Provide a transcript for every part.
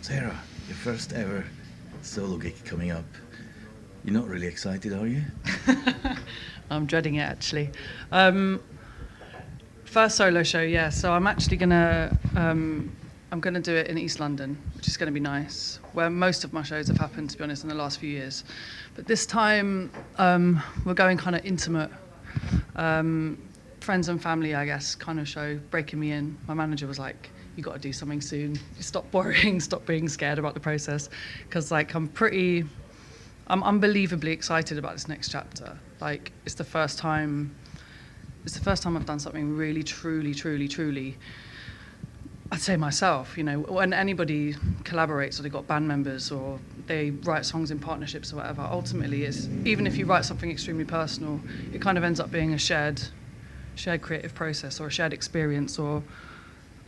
Sarah, your first ever solo gig coming up. You're not really excited, are you? I'm dreading it actually. First solo show, yeah. So I'm gonna do it in East London, which is gonna be nice. Where most of my shows have happened, to be honest, in the last few years. But this time, we're going kind of intimate, friends and family, I guess, kind of show. Breaking me in. My manager was like, "You got to do something soon. Stop worrying. Stop being scared about the process," because like I'm unbelievably excited about this next chapter. Like it's the first time I've done something really, truly, I'd say myself, when anybody collaborates or they've got band members or they write songs in partnerships or whatever, ultimately it's, even if you write something extremely personal, it kind of ends up being a shared creative process or a shared experience, or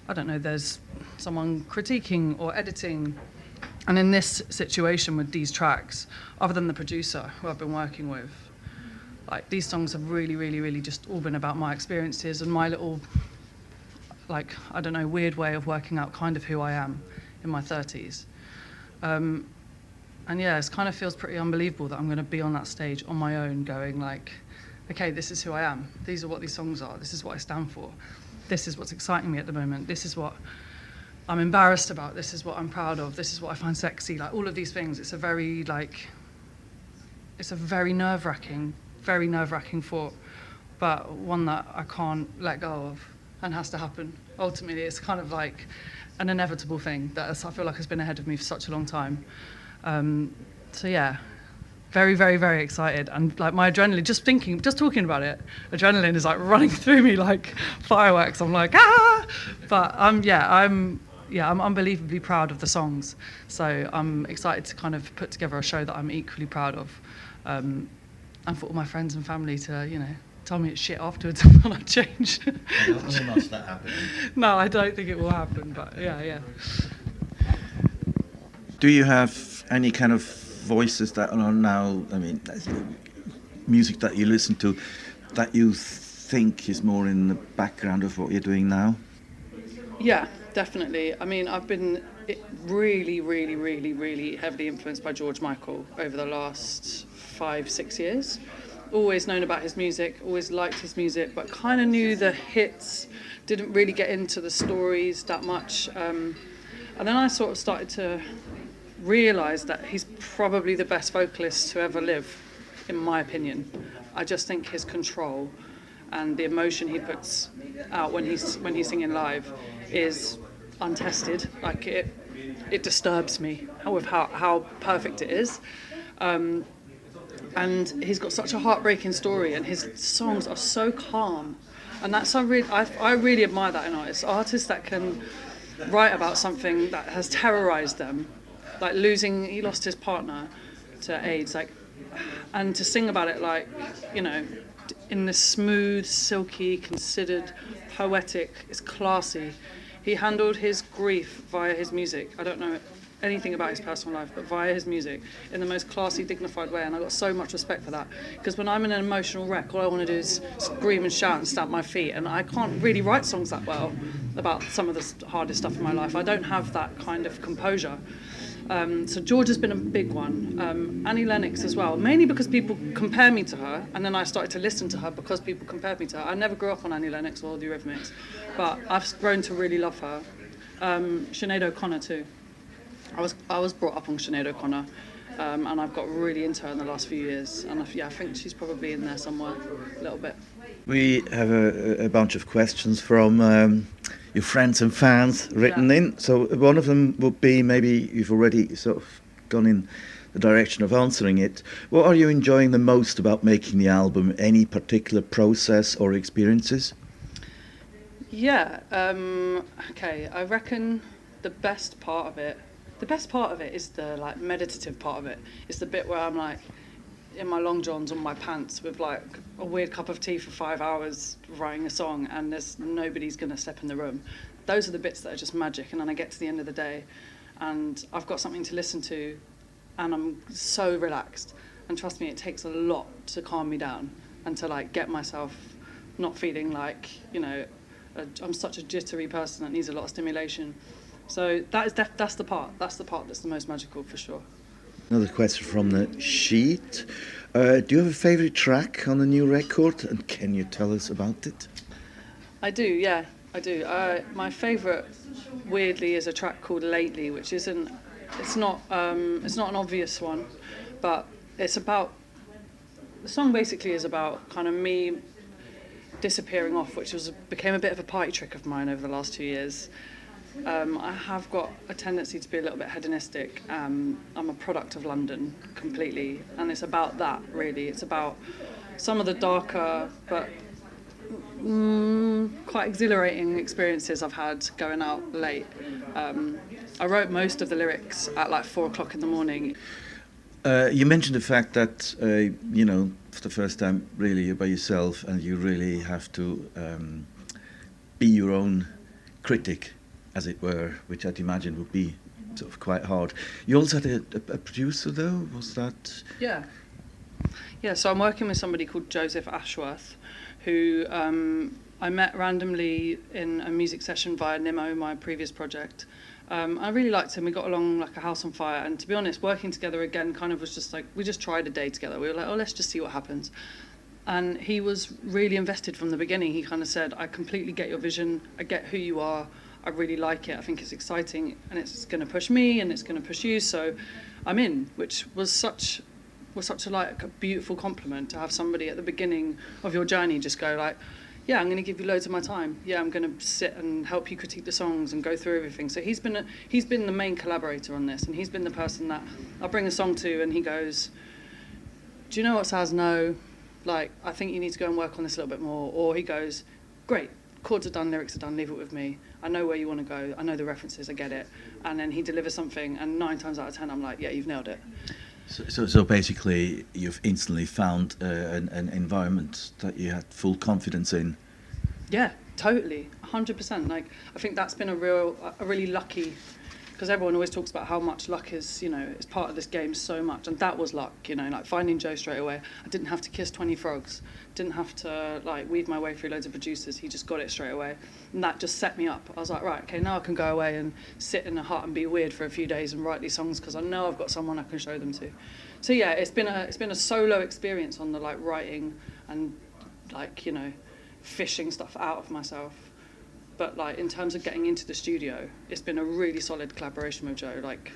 I don't know, there's someone critiquing or editing. And in this situation with these tracks, other than the producer who I've been working with, like these songs have really just all been about my experiences and my little, like, I don't know, weird way of working out kind of who I am in my 30s. And yeah, it kind of feels pretty unbelievable that I'm going to be on that stage on my own going like, okay, this is who I am. These are what these songs are. This is what I stand for. This is what's exciting me at the moment. This is what I'm embarrassed about. This is what I'm proud of. This is what I find sexy. Like all of these things. It's a very nerve-wracking thought, but one that I can't let go of and has to happen. Ultimately, it's kind of like an inevitable thing that I feel like has been ahead of me for such a long time. So yeah, very excited, and like my adrenaline, just talking about it, adrenaline is like running through me like fireworks. I'm like but I'm unbelievably proud of the songs. So I'm excited to kind of put together a show that I'm equally proud of. And for all my friends and family to, tell me it's shit afterwards when I change. I don't know much that happening. No, I don't think it will happen, but yeah. Do you have any kind of voices that are now, music that you listen to, that you think is more in the background of what you're doing now? Yeah, definitely. I mean, I've been really heavily influenced by George Michael over the last 5-6 years. Always known about his music, always liked his music, but kind of knew the hits, didn't really get into the stories that much. And then I sort of started to realise that he's probably the best vocalist to ever live, in my opinion. I just think his control and the emotion he puts out when he's singing live is untested. Like it disturbs me with how perfect it is. And he's got such a heartbreaking story, and his songs are so calm, and I really admire that in artists that can write about something that has terrorized them, like he lost his partner to AIDS, and to sing about it like, in this smooth, silky, considered, poetic, it's classy. He handled his grief via his music. I don't know anything about his personal life, but via his music in the most classy, dignified way, and I got so much respect for that, because when I'm in an emotional wreck, all I want to do is scream and shout and stamp my feet, and I can't really write songs that well about some of the hardest stuff in my life. I don't have that kind of composure. So George has been a big one. Annie Lennox as well, mainly because people compare me to her, and then I started to listen to her because people compared me to her. I never grew up on Annie Lennox or the Eurythmics, but I've grown to really love her. Sinead O'Connor too. I was brought up on Sinead O'Connor, and I've got really into her in the last few years, and I think she's probably in there somewhere a little bit. We have a bunch of questions from your friends and fans written in. So one of them would be, maybe you've already sort of gone in the direction of answering it. What are you enjoying the most about making the album? Any particular process or experiences? Yeah, okay, I reckon the best part of it is the meditative part of it. It's the bit where I'm like in my long johns on my pants with like a weird cup of tea for 5 hours writing a song, and nobody's going to step in the room. Those are the bits that are just magic, and then I get to the end of the day and I've got something to listen to and I'm so relaxed. And trust me, it takes a lot to calm me down and to get myself not feeling like, I'm such a jittery person that needs a lot of stimulation. So that's the part that's the most magical for sure. Another question from the sheet. Do you have a favourite track on the new record, and can you tell us about it? I do, yeah, I do. My favourite, weirdly, is a track called "Lately," which it's not an obvious one, but it's about, the song basically is about kind of me disappearing off, which became a bit of a party trick of mine over the last 2 years. I have got a tendency to be a little bit hedonistic. I'm a product of London completely, and it's about that, really. It's about some of the darker but quite exhilarating experiences I've had going out late. I wrote most of the lyrics at like 4 o'clock in the morning. You mentioned the fact that, for the first time, really, you're by yourself, and you really have to be your own critic, as it were, which I'd imagine would be sort of quite hard. You also had a producer, though, was that? Yeah. Yeah, so I'm working with somebody called Joseph Ashworth, who I met randomly in a music session via Nimmo, my previous project. I really liked him. We got along like a house on fire. And to be honest, working together again kind of was just like, we just tried a day together. We were like, oh, let's just see what happens. And he was really invested from the beginning. He kind of said, I completely get your vision. I get who you are. I really like it. I think it's exciting, and it's going to push me, and it's going to push you. So I'm in, which was such a beautiful compliment to have somebody at the beginning of your journey just go like, yeah, I'm going to give you loads of my time. Yeah, I'm going to sit and help you critique the songs and go through everything. So he's been the main collaborator on this, and he's been the person that I'll bring a song to, and he goes, do you know what, Saz? No, like, I think you need to go and work on this a little bit more. Or he goes, great, chords are done, lyrics are done, leave it with me. I know where you want to go. I know the references, I get it. And then he delivers something, and 9 times out of 10, I'm like, yeah, you've nailed it. So basically, you've instantly found an environment that you had full confidence in. Yeah, totally, 100%. Like, I think that's been a really lucky, because everyone always talks about how much luck is, is part of this game so much, and that was luck, like finding Joe straight away. I didn't have to kiss 20 frogs, didn't have to like weed my way through loads of producers. He just got it straight away, and that just set me up. I was like, right, okay, now I can go away and sit in a hut and be weird for a few days and write these songs because I know I've got someone I can show them to. So yeah, it's been a solo experience on the like writing and like fishing stuff out of myself. But like in terms of getting into the studio, it's been a really solid collaboration with Joe. Like,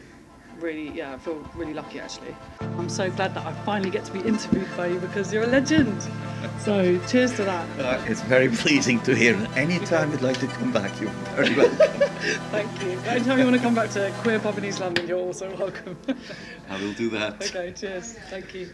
really, yeah, I feel really lucky actually. I'm so glad that I finally get to be interviewed by you because you're a legend. So cheers to that. It's very pleasing to hear. Anytime you'd like to come back, you're very welcome. Thank you. Anytime you want to come back to Queer Pub in East London, you're also welcome. I will do that. Okay, cheers. Thank you.